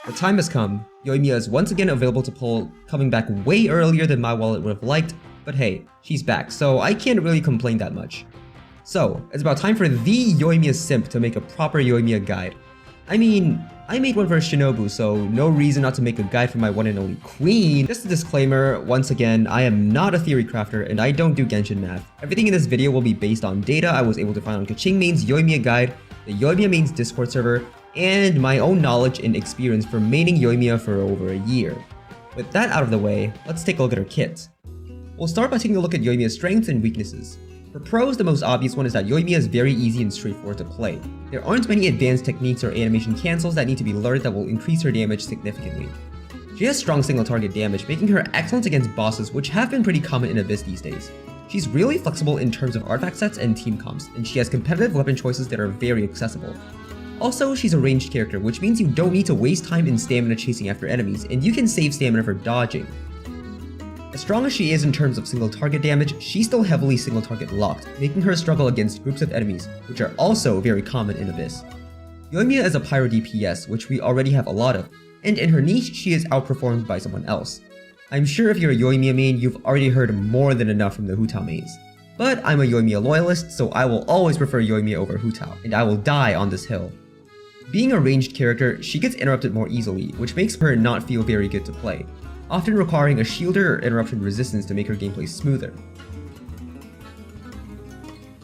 The time has come. Yoimiya is once again available to pull, coming back way earlier than my wallet would have liked, but hey, she's back, so I can't really complain that much. So, it's about time for the Yoimiya simp to make a proper Yoimiya guide. I mean, I made one for Shinobu, so no reason not to make a guide for my one and only queen. Just a disclaimer, once again, I am not a theory crafter and I don't do Genshin math. Everything in this video will be based on data I was able to find on Kaching Main's Yoimiya guide, the Yoimiya Main's Discord server, and my own knowledge and experience for maining Yoimiya for over a year. With that out of the way, let's take a look at her kit. We'll start by taking a look at Yoimiya's strengths and weaknesses. For pros, the most obvious one is that Yoimiya is very easy and straightforward to play. There aren't many advanced techniques or animation cancels that need to be learned that will increase her damage significantly. She has strong single target damage, making her excellent against bosses, which have been pretty common in Abyss these days. She's really flexible in terms of artifact sets and team comps, and she has competitive weapon choices that are very accessible. Also, she's a ranged character, which means you don't need to waste time in stamina chasing after enemies, and you can save stamina for dodging. As strong as she is in terms of single target damage, she's still heavily single target locked, making her struggle against groups of enemies, which are also very common in Abyss. Yoimiya is a pyro DPS, which we already have a lot of, and in her niche, she is outperformed by someone else. I'm sure if you're a Yoimiya main, you've already heard more than enough from the Hu Tao mains. But I'm a Yoimiya loyalist, so I will always prefer Yoimiya over Hu Tao, and I will die on this hill. Being a ranged character, she gets interrupted more easily, which makes her not feel very good to play, often requiring a shielder or interruption resistance to make her gameplay smoother.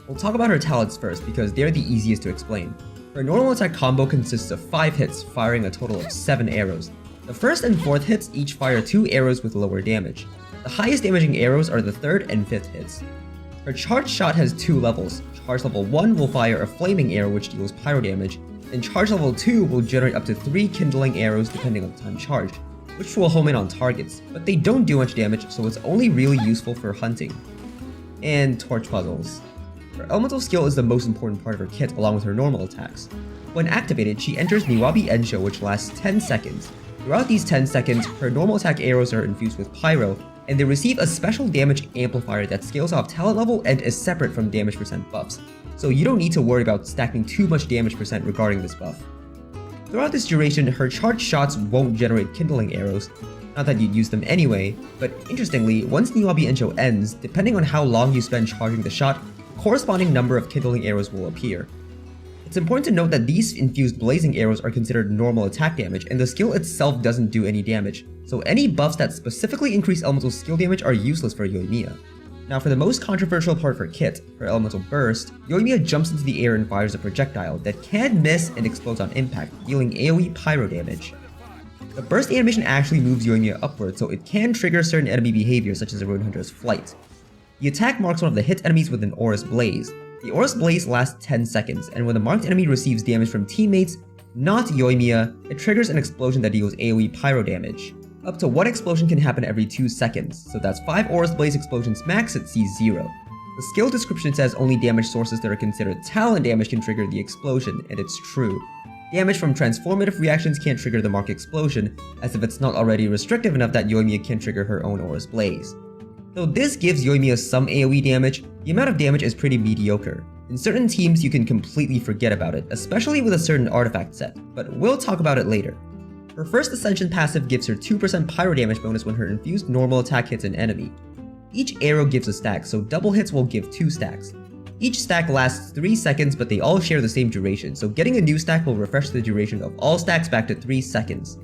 We'll talk about her talents first because they're the easiest to explain. Her normal attack combo consists of 5 hits, firing a total of 7 arrows. The first and 4th hits each fire 2 arrows with lower damage. The highest damaging arrows are the 3rd and 5th hits. Her charge shot has 2 levels. Charge level 1 will fire a flaming arrow which deals pyro damage, and charge level 2 will generate up to 3 kindling arrows depending on the time charged, which will home in on targets, but they don't do much damage, so it's only really useful for hunting. And torch puzzles. Her elemental skill is the most important part of her kit along with her normal attacks. When activated, she enters Niwabi Ensho, which lasts 10 seconds. Throughout these 10 seconds, her normal attack arrows are infused with pyro, and they receive a special damage amplifier that scales off talent level and is separate from damage percent buffs, so you don't need to worry about stacking too much damage percent regarding this buff. Throughout this duration, her charged shots won't generate kindling arrows, not that you'd use them anyway, but interestingly, once Niwabi Ensho ends, depending on how long you spend charging the shot, a corresponding number of kindling arrows will appear. It's important to note that these infused blazing arrows are considered normal attack damage, and the skill itself doesn't do any damage, so any buffs that specifically increase elemental skill damage are useless for Yoimiya. Now for the most controversial part of her kit, her elemental burst, Yoimiya jumps into the air and fires a projectile that can miss and explodes on impact, dealing AoE pyro damage. The burst animation actually moves Yoimiya upward, so it can trigger certain enemy behavior such as a Ruin Hunter's flight. The attack marks one of the hit enemies with an Aurous Blaze. The Aurous Blaze lasts 10 seconds, and when the marked enemy receives damage from teammates, not Yoimiya, it triggers an explosion that deals AoE pyro damage. Up to 1 explosion can happen every 2 seconds, so that's 5 Aurous Blaze explosions max at C0. The skill description says only damage sources that are considered talent damage can trigger the explosion, and it's true. Damage from transformative reactions can't trigger the marked explosion, as if it's not already restrictive enough that Yoimiya can trigger her own Aurous Blaze. Though this gives Yoimiya some AoE damage, the amount of damage is pretty mediocre. In certain teams you can completely forget about it, especially with a certain artifact set, but we'll talk about it later. Her first Ascension passive gives her 2% pyro damage bonus when her infused normal attack hits an enemy. Each arrow gives a stack, so double hits will give 2 stacks. Each stack lasts 3 seconds, but they all share the same duration, so getting a new stack will refresh the duration of all stacks back to 3 seconds.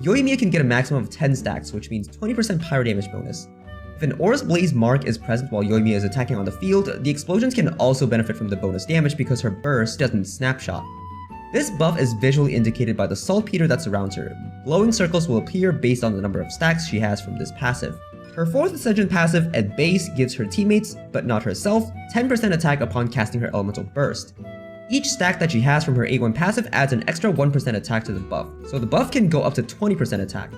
Yoimiya can get a maximum of 10 stacks, which means 20% pyro damage bonus. If an Aurous Blaze mark is present while Yoimiya is attacking on the field, the explosions can also benefit from the bonus damage because her burst doesn't snapshot. This buff is visually indicated by the saltpeter that surrounds her. Glowing circles will appear based on the number of stacks she has from this passive. Her 4th Ascension passive at base gives her teammates, but not herself, 10% attack upon casting her elemental burst. Each stack that she has from her A1 passive adds an extra 1% attack to the buff, so the buff can go up to 20% attack.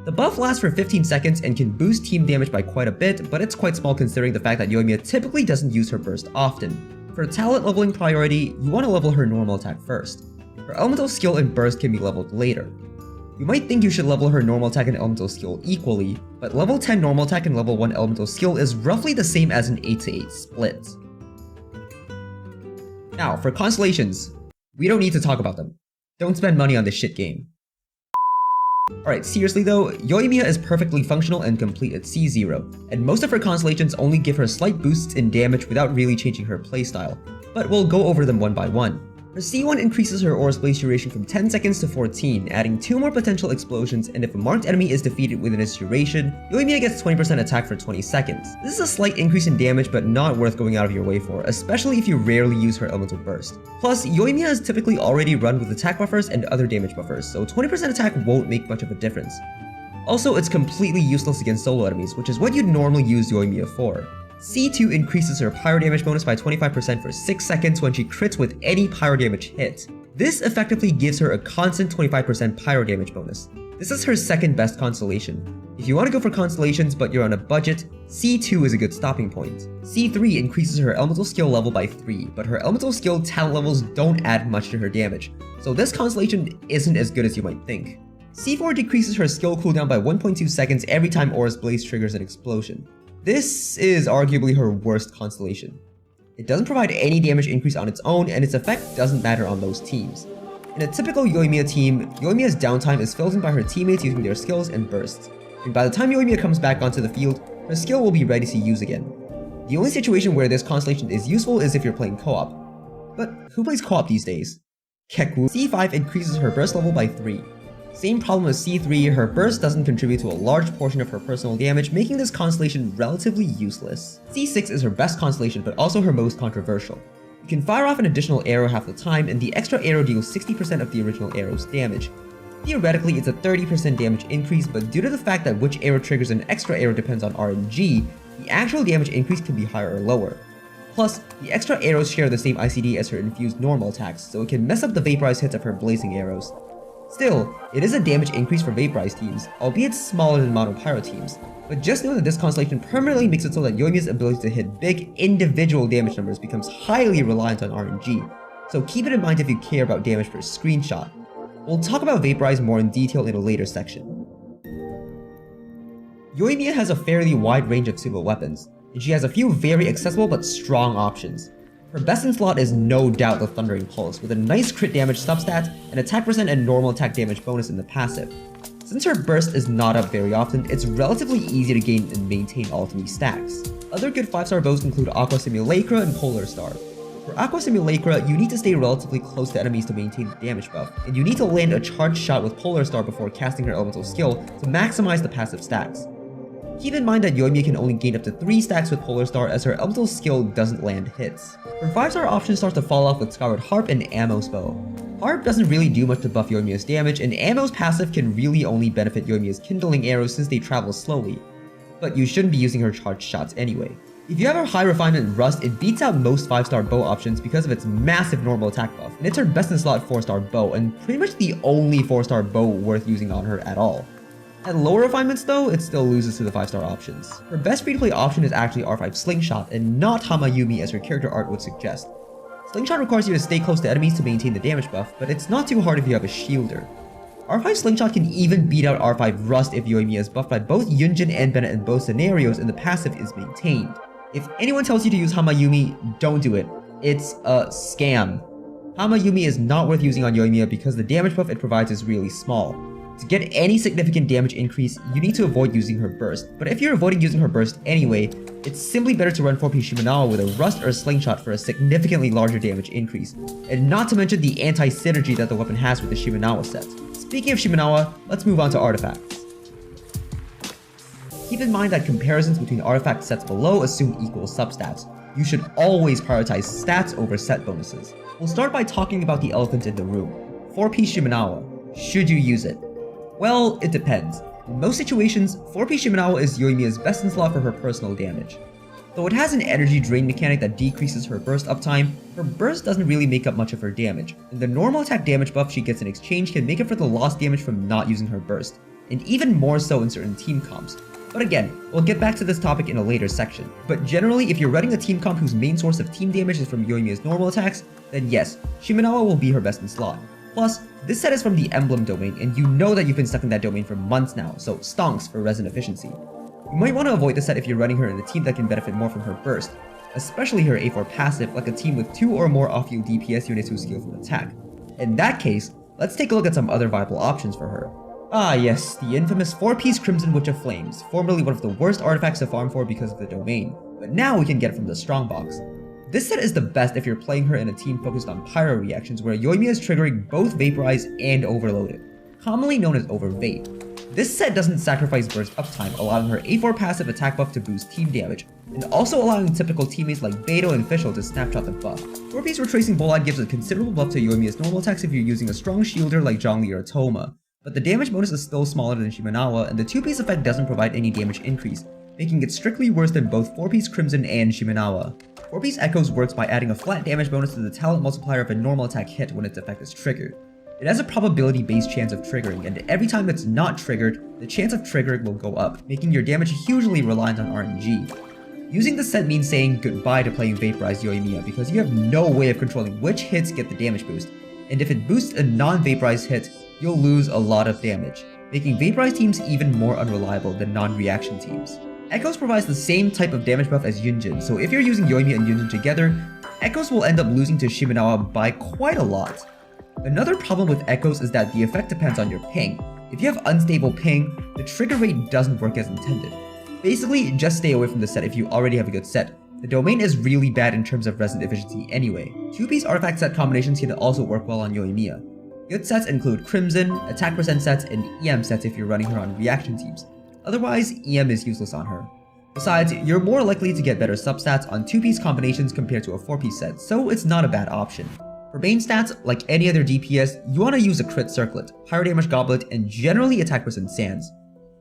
The buff lasts for 15 seconds and can boost team damage by quite a bit, but it's quite small considering the fact that Yoimiya typically doesn't use her burst often. For talent leveling priority, you want to level her normal attack first. Her elemental skill and burst can be leveled later. You might think you should level her normal attack and elemental skill equally, but level 10 normal attack and level 1 elemental skill is roughly the same as an 8-to-8 split. Now, for Constellations, we don't need to talk about them. Don't spend money on this shit game. Alright, seriously though, Yoimiya is perfectly functional and complete at C0, and most of her constellations only give her slight boosts in damage without really changing her playstyle, but we'll go over them one by one. Her C1 increases her aura's blaze duration from 10 seconds to 14, adding 2 more potential explosions, and if a marked enemy is defeated within its duration, Yoimiya gets 20% attack for 20 seconds. This is a slight increase in damage, but not worth going out of your way for, especially if you rarely use her elemental burst. Plus, Yoimiya is typically already run with attack buffers and other damage buffers, so 20% attack won't make much of a difference. Also, it's completely useless against solo enemies, which is what you'd normally use Yoimiya for. C2 increases her pyro damage bonus by 25% for 6 seconds when she crits with any pyro damage hit. This effectively gives her a constant 25% pyro damage bonus. This is her second best constellation. If you want to go for constellations but you're on a budget, C2 is a good stopping point. C3 increases her elemental skill level by 3, but her elemental skill talent levels don't add much to her damage, so this constellation isn't as good as you might think. C4 decreases her skill cooldown by 1.2 seconds every time Aura's Blaze triggers an explosion. This is arguably her worst constellation. It doesn't provide any damage increase on its own, and its effect doesn't matter on those teams. In a typical Yoimiya team, Yoimiya's downtime is filled in by her teammates using their skills and bursts, and by the time Yoimiya comes back onto the field, her skill will be ready to use again. The only situation where this constellation is useful is if you're playing co-op. But who plays co-op these days? Keku. C5 increases her burst level by 3. Same problem as C3, her burst doesn't contribute to a large portion of her personal damage, making this constellation relatively useless. C6 is her best constellation, but also her most controversial. You can fire off an additional arrow half the time, and the extra arrow deals 60% of the original arrow's damage. Theoretically, it's a 30% damage increase, but due to the fact that which arrow triggers an extra arrow depends on RNG, the actual damage increase can be higher or lower. Plus, the extra arrows share the same ICD as her infused normal attacks, so it can mess up the Vaporize hits of her blazing arrows. Still, it is a damage increase for Vaporize teams, albeit smaller than Mono Pyro teams, but just know that this constellation permanently makes it so that Yoimiya's ability to hit big individual damage numbers becomes highly reliant on RNG, so keep it in mind if you care about damage per screenshot. We'll talk about Vaporize more in detail in a later section. Yoimiya has a fairly wide range of single weapons, and she has a few very accessible but strong options. Her best in slot is no doubt the Thundering Pulse, with a nice crit damage substat, an attack percent and normal attack damage bonus in the passive. Since her burst is not up very often, it's relatively easy to gain and maintain all 3 stacks. Other good 5-star bows include Aqua Simulacra and Polar Star. For Aqua Simulacra, you need to stay relatively close to enemies to maintain the damage buff, and you need to land a charged shot with Polar Star before casting her elemental skill to maximize the passive stacks. Keep in mind that Yoimiya can only gain up to 3 stacks with Polar Star as her elemental skill doesn't land hits. Her 5-star options start to fall off with Skyward Harp and Ammo's bow. Harp doesn't really do much to buff Yoimiya's damage, and Ammo's passive can really only benefit Yoimiya's kindling arrows since they travel slowly. But you shouldn't be using her charged shots anyway. If you have her high refinement Rust, it beats out most 5-star bow options because of its massive normal attack buff, and it's her best in slot 4-star bow, and pretty much the only 4-star bow worth using on her at all. At lower refinements though, it still loses to the 5-star options. Her best free-to-play option is actually R5 Slingshot, and not Hamayumi as her character art would suggest. Slingshot requires you to stay close to enemies to maintain the damage buff, but it's not too hard if you have a shielder. R5 Slingshot can even beat out R5 Rust if Yoimiya is buffed by both Yun Jin and Bennett in both scenarios and the passive is maintained. If anyone tells you to use Hamayumi, don't do it. It's a scam. Hamayumi is not worth using on Yoimiya because the damage buff it provides is really small. To get any significant damage increase, you need to avoid using her burst, but if you're avoiding using her burst anyway, it's simply better to run 4P Shimenawa with a Rust or a Slingshot for a significantly larger damage increase, and not to mention the anti-synergy that the weapon has with the Shimenawa set. Speaking of Shimenawa, let's move on to artifacts. Keep in mind that comparisons between artifact sets below assume equal substats. You should always prioritize stats over set bonuses. We'll start by talking about the elephant in the room. 4P Shimenawa. Should you use it? Well, it depends. In most situations, 4P Shimenawa is Yoimiya's best in slot for her personal damage. Though it has an energy drain mechanic that decreases her burst uptime, her burst doesn't really make up much of her damage, and the normal attack damage buff she gets in exchange can make up for the lost damage from not using her burst, and even more so in certain team comps. But again, we'll get back to this topic in a later section. But generally, if you're running a team comp whose main source of team damage is from Yoimiya's normal attacks, then yes, Shimenawa will be her best in slot. Plus, this set is from the Emblem domain, and you know that you've been stuck in that domain for months now, so stonks for resin efficiency. You might want to avoid the set if you're running her in a team that can benefit more from her burst, especially her A4 passive, like a team with 2 or more off-field DPS units who scale from attack. In that case, let's take a look at some other viable options for her. Ah yes, the infamous 4-piece Crimson Witch of Flames, formerly one of the worst artifacts to farm for because of the domain, but now we can get it from the strongbox. This set is the best if you're playing her in a team focused on pyro reactions where Yoimiya is triggering both Vaporize and Overloaded, commonly known as Overvape. This set doesn't sacrifice burst uptime, allowing her A4 passive attack buff to boost team damage, and also allowing typical teammates like Beto and Fischl to snapshot the buff. 4-piece Retracing Bolide gives a considerable buff to Yoimiya's normal attacks if you're using a strong shielder like Zhongli or Thoma, but the damage bonus is still smaller than Shimenawa, and the 2-piece effect doesn't provide any damage increase, making it strictly worse than both 4-piece Crimson and Shimenawa. 4-piece Echoes works by adding a flat damage bonus to the talent multiplier of a normal attack hit when its effect is triggered. It has a probability-based chance of triggering, and every time it's not triggered, the chance of triggering will go up, making your damage hugely reliant on RNG. Using the set means saying goodbye to playing Vaporized Yoimiya because you have no way of controlling which hits get the damage boost, and if it boosts a non-Vaporized hit, you'll lose a lot of damage, making Vaporized teams even more unreliable than non-reaction teams. Echoes provides the same type of damage buff as Yun Jin, so if you're using Yoimiya and Yun Jin together, Echoes will end up losing to Shimenawa by quite a lot. Another problem with Echoes is that the effect depends on your ping. If you have unstable ping, the trigger rate doesn't work as intended. Basically, just stay away from the set if you already have a good set. The domain is really bad in terms of resin efficiency anyway. 2-piece artifact set combinations can also work well on Yoimiya. Good sets include Crimson, attack percent sets, and EM sets if you're running her on reaction teams. Otherwise, EM is useless on her. Besides, you're more likely to get better substats on 2-piece combinations compared to a 4-piece set, so it's not a bad option. For main stats, like any other DPS, you want to use a crit circlet, pyro damage goblet, and generally attack percent sands.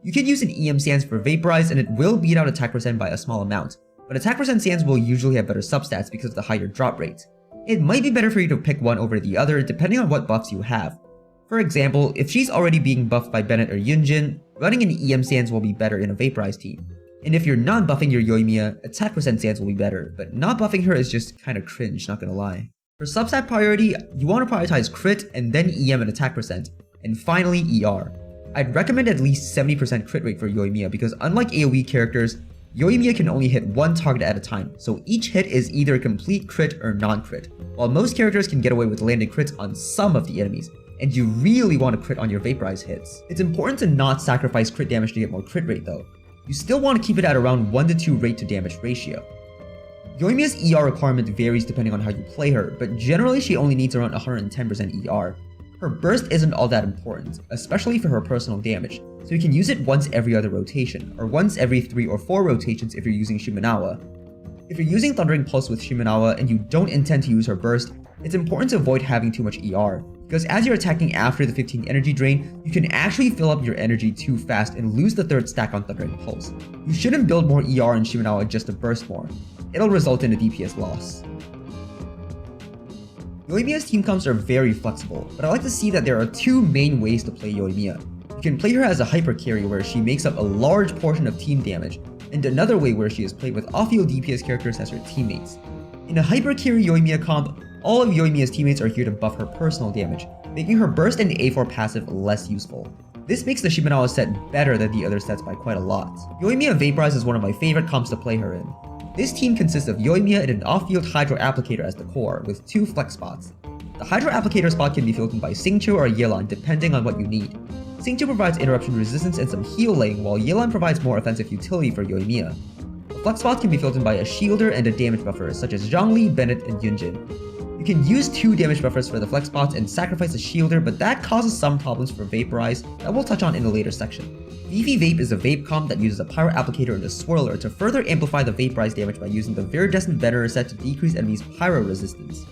You can use an EM sands for Vaporize and it will beat out attack percent by a small amount, but attack percent sands will usually have better substats because of the higher drop rate. It might be better for you to pick one over the other depending on what buffs you have. For example, if she's already being buffed by Bennett or Yun Jin, running an EM sands will be better in a Vaporize team. And if you're not buffing your Yoimiya, attack percent sands will be better, but not buffing her is just kinda cringe, not gonna lie. For substat priority, you want to prioritize crit and then EM and attack percent, and finally ER. I'd recommend at least 70% crit rate for Yoimiya because unlike AoE characters, Yoimiya can only hit one target at a time, so each hit is either a complete crit or non-crit, while most characters can get away with landing crits on some of the enemies, and you really want to crit on your Vaporize hits. It's important to not sacrifice crit damage to get more crit rate though. You still want to keep it at around 1 to 2 rate to damage ratio. Yoimiya's ER requirement varies depending on how you play her, but generally she only needs around 110% ER. Her burst isn't all that important, especially for her personal damage, so you can use it once every other rotation, or once every 3 or 4 rotations if you're using Shimenawa. If you're using Thundering Pulse with Shimenawa and you don't intend to use her burst, it's important to avoid having too much ER, because as you're attacking after the 15 energy drain, you can actually fill up your energy too fast and lose the 3rd stack on Thundering Pulse. You shouldn't build more ER in Shimenawa just to burst more. It'll result in a DPS loss. Yoimiya's team comps are very flexible, but I like to see that there are 2 main ways to play Yoimiya. You can play her as a hyper carry where she makes up a large portion of team damage, and another way where she is played with off-field DPS characters as her teammates. In a hyper carry Yoimiya comp, all of Yoimiya's teammates are here to buff her personal damage, making her burst and A4 passive less useful. This makes the Shimenawa set better than the other sets by quite a lot. Yoimiya Vaporize is one of my favorite comps to play her in. This team consists of Yoimiya and an off-field Hydro Applicator as the core, with 2 flex spots. The Hydro Applicator spot can be filled in by Xingqiu or Yelan depending on what you need. Xingqiu provides interruption resistance and some healing, while Yelan provides more offensive utility for Yoimiya. The flex spot can be filled in by a shielder and a damage buffer, such as Zhongli, Bennett, and Yun Jin. You can use 2 damage buffers for the flex spots and sacrifice a shielder, but that causes some problems for Vaporize that we'll touch on in a later section. Beefy Vape is a vape comp that uses a Pyro Applicator and a Swirler to further amplify the Vaporize damage by using the Viridescent Venerer set to decrease enemies' Pyro resistance.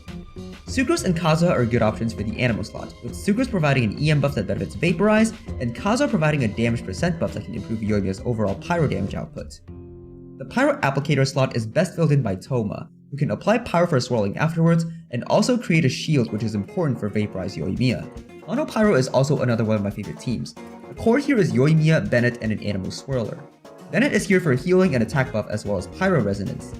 Sucrose and Kazuha are good options for the Anemo slot, with Sucrose providing an EM buff that benefits Vaporize, and Kazuha providing a damage percent buff that can improve Yoimiya's overall Pyro damage output. The Pyro Applicator slot is best filled in by Thoma, who can apply Pyro for swirling afterwards, and also create a shield which is important for Vaporize Yoimiya. Mono Pyro is also another one of my favorite teams. The core here is Yoimiya, Bennett, and an Anemo Swirler. Bennett is here for healing and attack buff as well as Pyro resonance.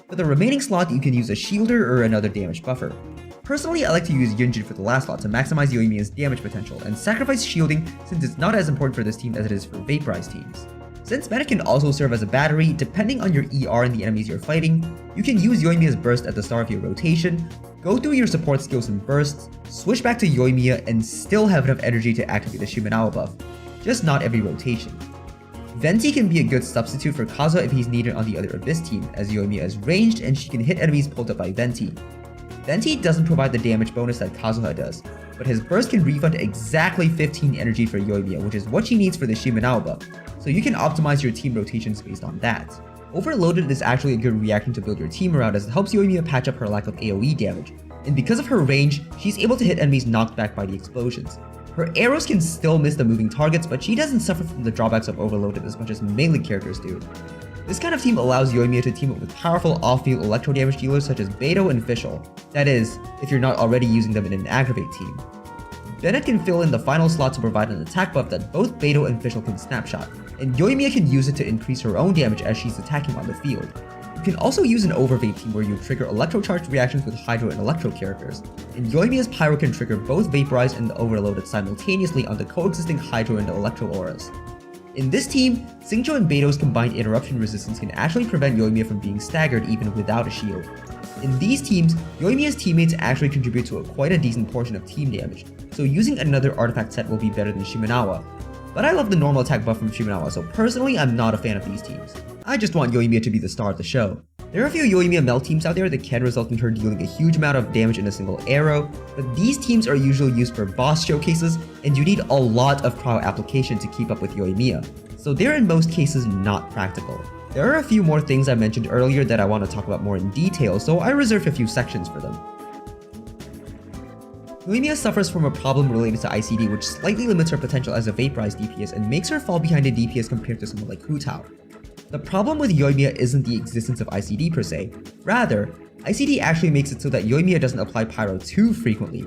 For the remaining slot, you can use a shielder or another damage buffer. Personally, I like to use Yun Jin for the last slot to maximize Yoimiya's damage potential, and sacrifice shielding since it's not as important for this team as it is for Vaporize teams. Since Bennett can also serve as a battery, depending on your ER and the enemies you're fighting, you can use Yoimiya's burst at the start of your rotation, go through your support skills and bursts, switch back to Yoimiya, and still have enough energy to activate the Shimenawa buff. just not every rotation. Venti can be a good substitute for Kazuha if he's needed on the other Abyss team, as Yoimiya is ranged and she can hit enemies pulled up by Venti. Venti doesn't provide the damage bonus that Kazuha does, but his burst can refund exactly 15 energy for Yoimiya, which is what she needs for the Shimenawa buff, so you can optimize your team rotations based on that. Overloaded is actually a good reaction to build your team around, as it helps Yoimiya patch up her lack of AoE damage, and because of her range, she's able to hit enemies knocked back by the explosions. Her arrows can still miss the moving targets, but she doesn't suffer from the drawbacks of Overloaded as much as melee characters do. This kind of team allows Yoimiya to team up with powerful off-field electro damage dealers such as Beidou and Fischl, that is, if you're not already using them in an Aggravate team. Bennett can fill in the final slot to provide an attack buff that both Beidou and Fischl can snapshot, and Yoimiya can use it to increase her own damage as she's attacking on the field. You can also use an Overvape team where you trigger electro-charged reactions with Hydro and Electro characters, and Yoimiya's Pyro can trigger both Vaporize and the Overloaded simultaneously on the coexisting Hydro and Electro auras. In this team, Xingqiu and Beidou's combined interruption resistance can actually prevent Yoimiya from being staggered even without a shield. In these teams, Yoimiya's teammates actually contribute to quite a decent portion of team damage, so using another artifact set will be better than Shimenawa. But I love the normal attack buff from Shimenawa, so personally I'm not a fan of these teams. I just want Yoimiya to be the star of the show. There are a few Yoimiya melt teams out there that can result in her dealing a huge amount of damage in a single arrow, but these teams are usually used for boss showcases, and you need a lot of trial application to keep up with Yoimiya, so they're in most cases not practical. There are a few more things I mentioned earlier that I want to talk about more in detail, so I reserved a few sections for them. Yoimiya suffers from a problem related to ICD, which slightly limits her potential as a Vaporize DPS and makes her fall behind in DPS compared to someone like Hu Tao. The problem with Yoimiya isn't the existence of ICD per se, rather, ICD actually makes it so that Yoimiya doesn't apply Pyro too frequently.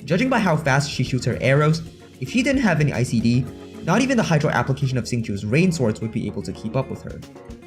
Judging by how fast she shoots her arrows, if she didn't have any ICD, not even the Hydro application of Xingqiu's rain swords would be able to keep up with her.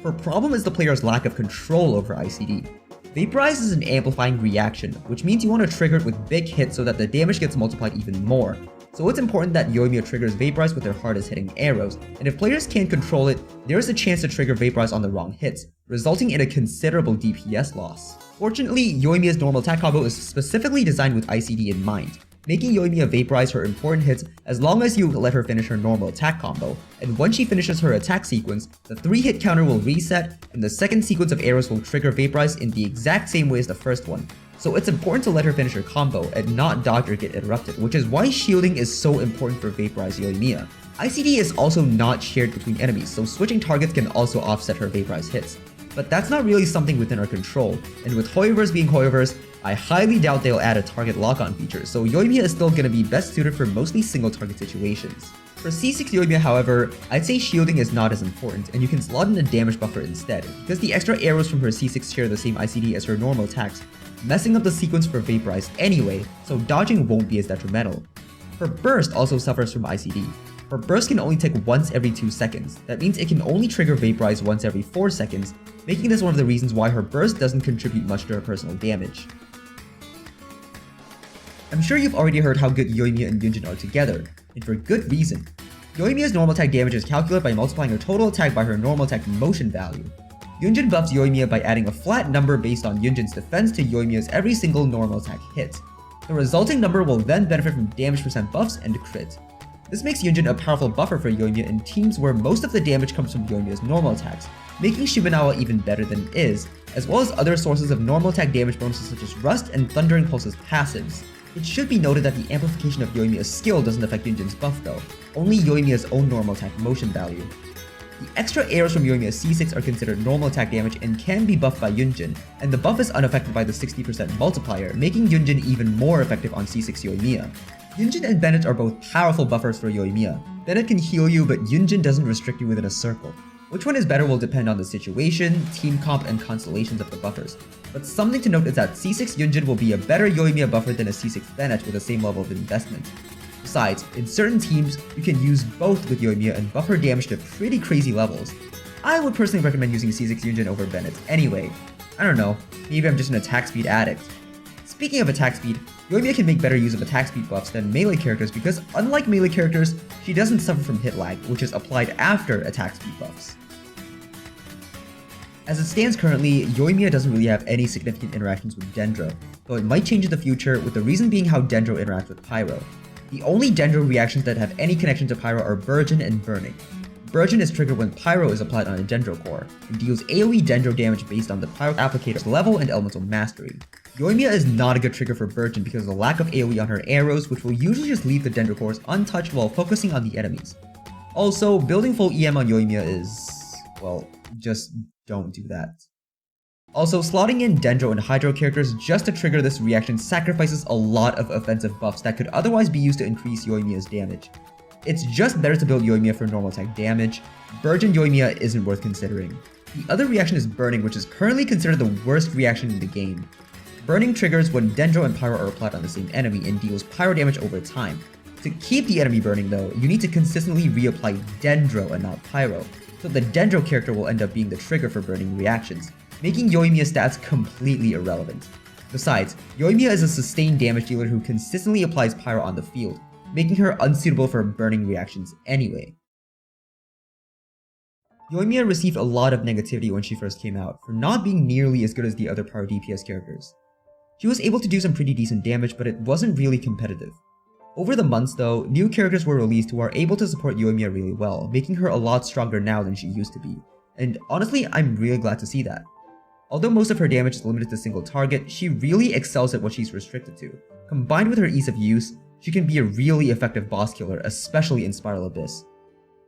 Her problem is the player's lack of control over ICD. Vaporize is an amplifying reaction, which means you want to trigger it with big hits so that the damage gets multiplied even more. So it's important that Yoimiya triggers Vaporize with their hardest hitting arrows, and if players can't control it, there is a chance to trigger Vaporize on the wrong hits, resulting in a considerable DPS loss. Fortunately, Yoimiya's normal attack combo is specifically designed with ICD in mind, making Yoimiya Vaporize her important hits as long as you let her finish her normal attack combo, and once she finishes her attack sequence, the 3-hit counter will reset, and the second sequence of arrows will trigger Vaporize in the exact same way as the first one. So it's important to let her finish her combo and not dodge or get interrupted, which is why shielding is so important for Vaporize Yoimiya. ICD is also not shared between enemies, so switching targets can also offset her Vaporize hits. But that's not really something within our control, and with hoyoverse being hoyoverse, I highly doubt they'll add a target lock-on feature, so Yoimiya is still gonna be best suited for mostly single target situations. For C6 Yoimiya, however, I'd say shielding is not as important, and you can slot in a damage buffer instead, because the extra arrows from her C6 share the same ICD as her normal attacks, messing up the sequence for Vaporize anyway, so dodging won't be as detrimental. Her burst also suffers from ICD. Her burst can only tick once every 2 seconds, that means it can only trigger Vaporize once every 4 seconds, making this one of the reasons why her burst doesn't contribute much to her personal damage. I'm sure you've already heard how good Yoimiya and Yun Jin are together, and for good reason. Yoimiya's normal attack damage is calculated by multiplying her total attack by her normal attack motion value. Yun Jin buffs Yoimiya by adding a flat number based on Yun Jin's defense to Yoimiya's every single normal attack hit. The resulting number will then benefit from damage percent buffs and crit. This makes Yun Jin a powerful buffer for Yoimiya in teams where most of the damage comes from Yoimiya's normal attacks, making Shimenawa even better than it is, as well as other sources of normal attack damage bonuses such as Rust and Thundering Pulse's passives. It should be noted that the amplification of Yoimiya's skill doesn't affect Yun Jin's buff though, only Yoimiya's own normal attack motion value. The extra arrows from Yoimiya's C6 are considered normal attack damage and can be buffed by Yun Jin, and the buff is unaffected by the 60% multiplier, making Yun Jin even more effective on C6 Yoimiya. Yun Jin and Bennett are both powerful buffers for Yoimiya. Bennett can heal you, but Yun Jin doesn't restrict you within a circle. Which one is better will depend on the situation, team comp, and constellations of the buffers. But something to note is that C6 Yun Jin will be a better Yoimiya buffer than a C6 Bennett with the same level of investment. Besides, in certain teams, you can use both with Yoimiya and buff her damage to pretty crazy levels. I would personally recommend using C6 Yun Jin over Bennett anyway. I don't know, maybe I'm just an attack speed addict. Speaking of attack speed, Yoimiya can make better use of attack speed buffs than melee characters because unlike melee characters, she doesn't suffer from hit lag, which is applied after attack speed buffs. As it stands currently, Yoimiya doesn't really have any significant interactions with Dendro, though it might change in the future, with the reason being how Dendro interacts with Pyro. The only Dendro reactions that have any connection to Pyro are Burgeon and Burning. Burgeon is triggered when Pyro is applied on a Dendro core, and deals AoE Dendro damage based on the Pyro applicator's level and elemental mastery. Yoimiya is not a good trigger for Burgeon because of the lack of AoE on her arrows, which will usually just leave the Dendro cores untouched while focusing on the enemies. Also, building full EM on Yoimiya is, well, just don't do that. Also, slotting in Dendro and Hydro characters just to trigger this reaction sacrifices a lot of offensive buffs that could otherwise be used to increase Yoimiya's damage. It's just better to build Yoimiya for normal attack damage. Burgeon Yoimiya isn't worth considering. The other reaction is Burning, which is currently considered the worst reaction in the game. Burning triggers when Dendro and Pyro are applied on the same enemy and deals Pyro damage over time. To keep the enemy burning though, you need to consistently reapply Dendro and not Pyro, so the Dendro character will end up being the trigger for burning reactions, making Yoimiya's stats completely irrelevant. Besides, Yoimiya is a sustained damage dealer who consistently applies Pyro on the field, making her unsuitable for burning reactions anyway. Yoimiya received a lot of negativity when she first came out, for not being nearly as good as the other Pyro DPS characters. She was able to do some pretty decent damage, but it wasn't really competitive. Over the months though, new characters were released who are able to support Yoimiya really well, making her a lot stronger now than she used to be. And honestly, I'm really glad to see that. Although most of her damage is limited to single target, she really excels at what she's restricted to. Combined with her ease of use, she can be a really effective boss killer, especially in Spiral Abyss.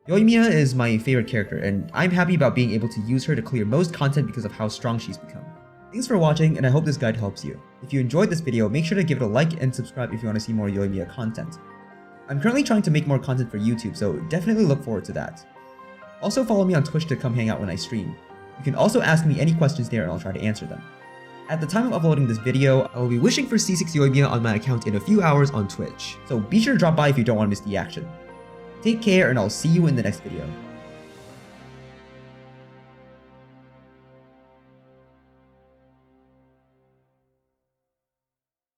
Yoimiya is my favorite character, and I'm happy about being able to use her to clear most content because of how strong she's become. Thanks for watching, and I hope this guide helps you. If you enjoyed this video, make sure to give it a like and subscribe if you want to see more Yoimiya content. I'm currently trying to make more content for YouTube, so definitely look forward to that. Also follow me on Twitch to come hang out when I stream. You can also ask me any questions there and I'll try to answer them. At the time of uploading this video, I will be wishing for C6 Yoimiya on my account in a few hours on Twitch, so be sure to drop by if you don't want to miss the action. Take care and I'll see you in the next video.